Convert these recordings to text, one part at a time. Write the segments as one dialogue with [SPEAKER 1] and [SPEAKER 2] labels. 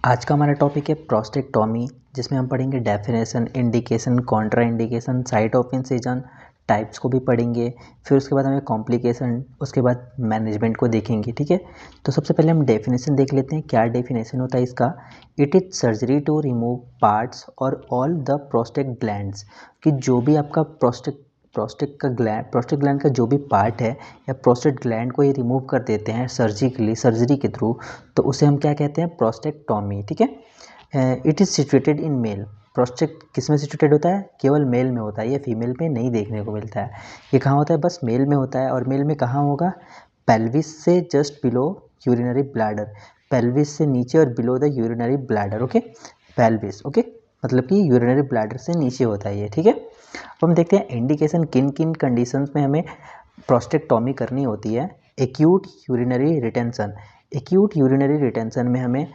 [SPEAKER 1] आज का हमारा टॉपिक है प्रोस्टेक्टोमी, जिसमें हम पढ़ेंगे definition, indication, Contra indication, site of incision, types को भी पढ़ेंगे। फिर उसके बाद हमें कॉम्प्लिकेशन, उसके बाद मैनेजमेंट को देखेंगे। ठीक है, तो सबसे पहले हम डेफिनेशन देख लेते हैं। क्या डेफिनेशन होता है इसका? It is surgery to remove parts और ऑल द प्रोस्टेट ग्लैंड्स, कि जो भी आपका प्रोस्टेट ग्लैंड का जो भी पार्ट है या प्रोस्टेट ग्लैंड को ये रिमूव कर देते हैं सर्जरी के थ्रू, तो उसे हम क्या कहते हैं? प्रोस्टेक्टोमी। ठीक है, it is situated in male. Prostate किस में सिचुएटेड होता है? केवल मेल में होता है, ये फीमेल में नहीं देखने को मिलता है। ये कहाँ होता है? बस मेल में होता है। और मेल में कहाँ होगा? पेल्विस से just below urinary bladder, pelvis से नीचे और below the urinary bladder. Okay, pelvis, okay, मतलब कि यूरिनरी ब्लैडर से नीचे होता है ये। ठीक है, अब हम देखते हैं इंडिकेशन, किन किन कंडीशंस में हमें प्रोस्टेक्टोमी करनी होती है। Acute urinary retention, acute urinary retention में हमें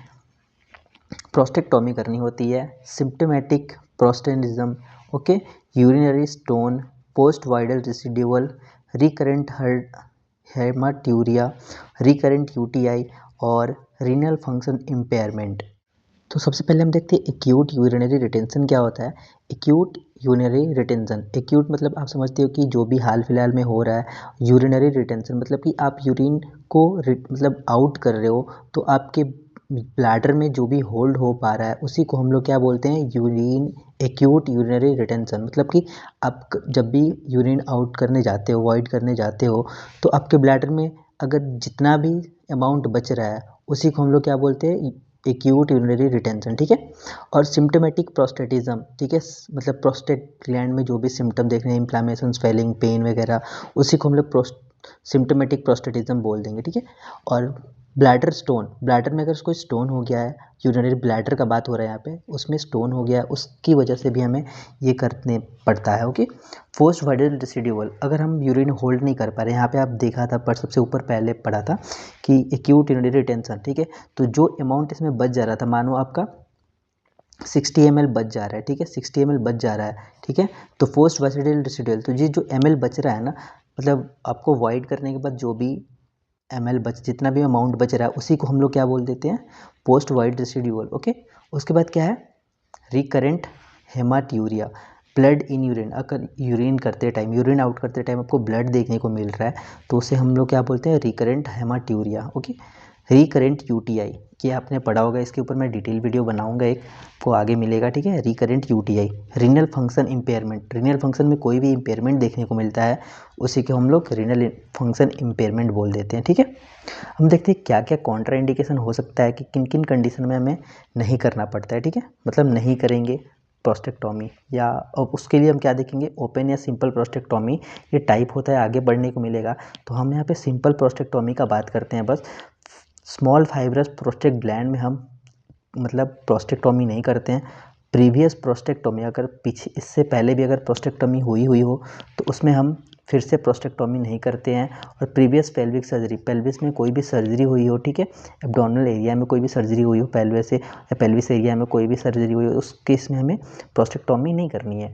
[SPEAKER 1] प्रोस्टेक्टोमी करनी होती है। Symptomatic prostatism, okay, urinary stone, post void residual, recurrent haematuria, recurrent UTI और रीनल फंक्शन इम्पेयरमेंट। तो सबसे पहले हम देखते हैं एक्यूट यूरिनरी रिटेंशन क्या होता है। एक्यूट यूरिनरी रिटेंशन, एक्यूट मतलब आप समझते हो कि जो भी हाल फिलहाल में हो रहा है। यूरिनरी रिटेंशन मतलब कि आप यूरिन को मतलब आउट कर रहे हो, तो आपके ब्लैडर में जो भी होल्ड हो पा रहा है उसी को हम लोग क्या बोलते हैं? Urine, acute urinary retention. मतलब कि आप जब भी यूरिन आउट करने जाते हो, वॉइड करने जाते हो, तो आपके ब्लैडर में अगर जितना भी अमाउंट बच रहा है उसी को हम लोग क्या बोलते हैं? Acute urinary retention. ठीक है, और सिम्टोमेटिक प्रोस्टेटिज्म, ठीक है, मतलब प्रोस्टेट ग्लैंड में जो भी सिम्टम देख रहे हैं, इन्फ्लामेशन, स्वेलिंग, पेन वगैरह, उसी को हम लोग सिम्टोमेटिक प्रोस्टेटिज्म बोल देंगे। ठीक है, और ब्लैडर स्टोन, ब्लैडर में अगर कोई स्टोन हो गया है, यूरिनरी ब्लैडर का बात हो रहा है यहाँ पे, उसमें स्टोन हो गया है, उसकी वजह से भी हमें ये करने पड़ता है। ओके, पोस्ट वाइडल रेसिड्यूअल, अगर हम यूरिन होल्ड नहीं कर पा रहे, यहाँ पे आप देखा था पर सबसे ऊपर पहले पढ़ा था कि एक्यूट यूरिनरी रिटेंशन। ठीक है, तो जो अमाउंट इसमें बच जा रहा था, मानो आपका 60 ml बच जा रहा है। ठीक है, 60 ml बच जा रहा है। ठीक है, तो पोस्ट वाइडल रेसिड्यूअल, तो ये जो ml बच रहा है ना, मतलब आपको वाइड करने के बाद जो भी जितना भी अमाउंट बच रहा है उसी को हम लोग क्या बोल देते हैं? Post wide residual. ओके, उसके बाद क्या है? रिकरेंट हेमाट्यूरिया, ब्लड इन यूरिन, अगर यूरिन करते टाइम, यूरिन आउट करते टाइम आपको ब्लड देखने को मिल रहा है, तो उसे हम लोग क्या बोलते हैं? रिकरेंट हेमाट्यूरिया। ओके, रिकरेंट यूटीआई, ये आपने पढ़ा होगा, इसके ऊपर मैं डिटेल वीडियो बनाऊंगा, एक को आगे मिलेगा। ठीक है, recurrent UTI. Renal function impairment, renal function में कोई भी इम्पेयरमेंट देखने को मिलता है उसी को हम लोग रीनल फंक्शन इम्पेयरमेंट बोल देते हैं। ठीक है, हम देखते हैं क्या क्या कॉन्ट्रा इंडिकेशन हो सकता है, कि किन किन कंडीशन में हमें नहीं करना पड़ता है। ठीक है, मतलब नहीं करेंगे प्रोस्टेक्टोमी, या अब उसके लिए हम क्या देखेंगे? ओपन या सिंपल प्रोस्टेक्टोमी, ये टाइप होता है, आगे बढ़ने को मिलेगा। तो हम यहाँ पे सिंपल प्रोस्टेक्टोमी का बात करते हैं। बस स्मॉल फाइब्रस प्रोस्टेट ग्लैंड में हम मतलब प्रोस्टेक्टोमी नहीं करते हैं। प्रीवियस प्रोस्टेक्टोमी, अगर पीछे इससे पहले भी अगर प्रोस्टेक्टोमी हुई हो तो उसमें हम फिर से प्रोस्टेक्टोमी नहीं करते हैं। और प्रीवियस पेल्विक सर्जरी, पेल्विस में कोई भी सर्जरी हुई हो, ठीक है, एब्डोमिनल एरिया में कोई भी सर्जरी हुई हो, पेल्विस से या पेल्विस एरिया में कोई भी सर्जरी हुई हो, उस केस में हमें प्रोस्टेक्टोमी नहीं करनी है।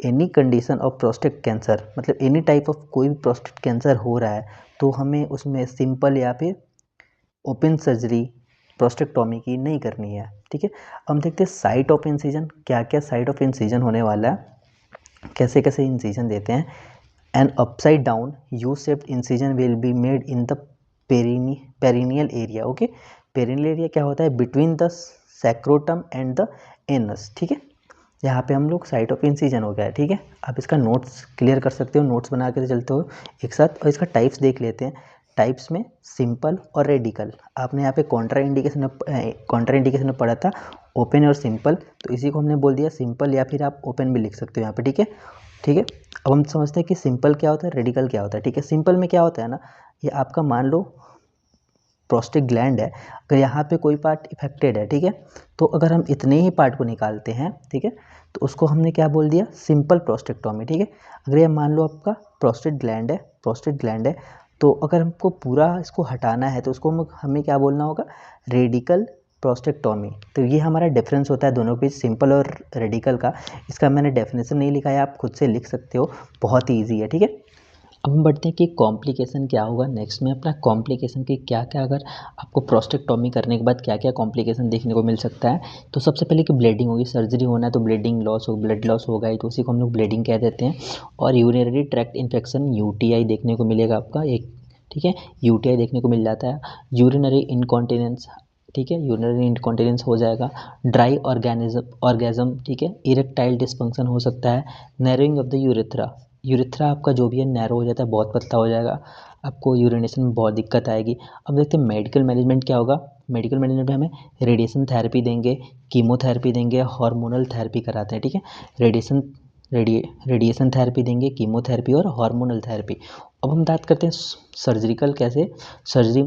[SPEAKER 1] Any condition of prostate cancer, मतलब एनी टाइप ऑफ कोई भी प्रोस्टेट कैंसर हो रहा है तो हमें उसमें सिंपल या फिर ओपन सर्जरी प्रोस्टेक्टोमी की नहीं करनी है। ठीक है, हम देखते हैं साइट ऑफ इंसिजन, क्या क्या साइट ऑफ इंसिजन होने वाला है, कैसे कैसे इंसिजन देते हैं। An upside down U shaped incision will be made in the perineal area. Okay, perineal area क्या होता है? Between the scrotum and the anus. ठीक है, यहाँ पे हम लोग साइट ऑफ इंसिजन हो गया है। ठीक है, आप इसका नोट्स क्लियर कर सकते हो, नोट्स बना के चलते हो एक साथ। और इसका टाइप्स देख लेते हैं। टाइप्स में सिंपल और रेडिकल, आपने यहाँ पे कॉन्ट्रा इंडिकेशन में पढ़ा था ओपन और सिंपल, तो इसी को हमने बोल दिया सिंपल, या फिर आप ओपन भी लिख सकते हो यहाँ पे। ठीक है, ठीक है, अब हम समझते हैं कि सिंपल क्या होता है, रेडिकल क्या होता है। ठीक है, सिंपल में क्या होता है ना, ये आपका मान लो प्रोस्टेट ग्लैंड है, अगर यहाँ पे कोई पार्ट इफेक्टेड है, ठीक है, तो अगर हम इतने ही पार्ट को निकालते हैं, ठीक है, तो उसको हमने क्या बोल दिया? Simple prostatectomy. ठीक है, अगर ये मान लो आपका प्रोस्टेट ग्लैंड है, तो अगर हमको पूरा इसको हटाना है तो उसको हमें क्या बोलना होगा? Radical prostatectomy. तो ये हमारा डिफरेंस होता है दोनों के बीच, सिंपल और रेडिकल का। इसका मैंने डेफिनेशन नहीं लिखा है, आप खुद से लिख सकते हो, बहुत ही ईजी है। ठीक है, अब हम बढ़ते हैं कि कॉम्प्लिकेशन क्या होगा नेक्स्ट में अपना कॉम्प्लिकेशन की क्या क्या, अगर आपको प्रोस्टेक्टोमी करने के बाद क्या क्या कॉम्प्लिकेशन देखने को मिल सकता है। तो सबसे पहले कि ब्लीडिंग होगी, सर्जरी होना है तो ब्लीडिंग लॉस हो, ब्लड लॉस होगा ही, तो उसी को हम लोग ब्लीडिंग कह देते हैं। और यूरिनरी ट्रैक्ट इन्फेक्शन यूटीआई देखने को मिलेगा आपका एक, ठीक है, यूटीआई देखने को मिल जाता है। यूरिनरी इनकॉन्टिनेंस, ठीक है, यूरिनरी इनकॉन्टिनेंस हो जाएगा। ड्राई ऑर्गेजम, ठीक है, इरेक्टाइल डिस्फंक्शन हो सकता है। Narrowing of the urethra, urethra आपका जो भी है नैरो हो जाता है, बहुत पतला हो जाएगा, आपको यूरिनेशन में बहुत दिक्कत आएगी। अब देखते हैं मेडिकल मैनेजमेंट क्या होगा। मेडिकल मैनेजमेंट में हमें रेडिएशन थेरेपी देंगे, कीमोथेरेपी देंगे, हार्मोनल थेरेपी कराते हैं, ठीक है, रेडिएशन रेडिएशन थेरेपी देंगे, कीमोथेरेपी और हार्मोनल थेरेपी। अब हम बात करते हैं सर्जिकल, कैसे सर्जरी,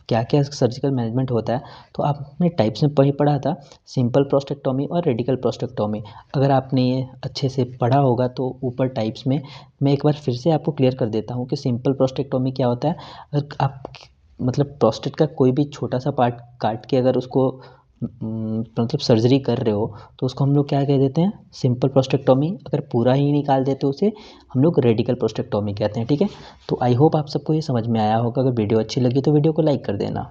[SPEAKER 1] क्या क्या सर्जिकल मैनेजमेंट होता है। तो आपने टाइप्स में पढ़ा था, सिंपल प्रोस्टेक्टोमी और रेडिकल प्रोस्टेक्टोमी। अगर आपने ये अच्छे से पढ़ा होगा तो ऊपर टाइप्स में मैं एक बार फिर से आपको क्लियर कर देता हूँ कि सिंपल प्रोस्टेक्टोमी क्या होता है। अगर आप मतलब प्रोस्टेट का कोई भी छोटा सा पार्ट काट के अगर उसको मतलब सर्जरी कर रहे हो तो उसको हम लोग क्या कह देते हैं, सिंपल प्रोस्टेक्टोमी। अगर पूरा ही निकाल देते उसे हम लोग रेडिकल प्रोस्टेक्टोमी कहते हैं, ठीक है। तो आई होप आप सबको ये समझ में आया होगा। अगर वीडियो अच्छी लगी तो वीडियो को लाइक कर देना।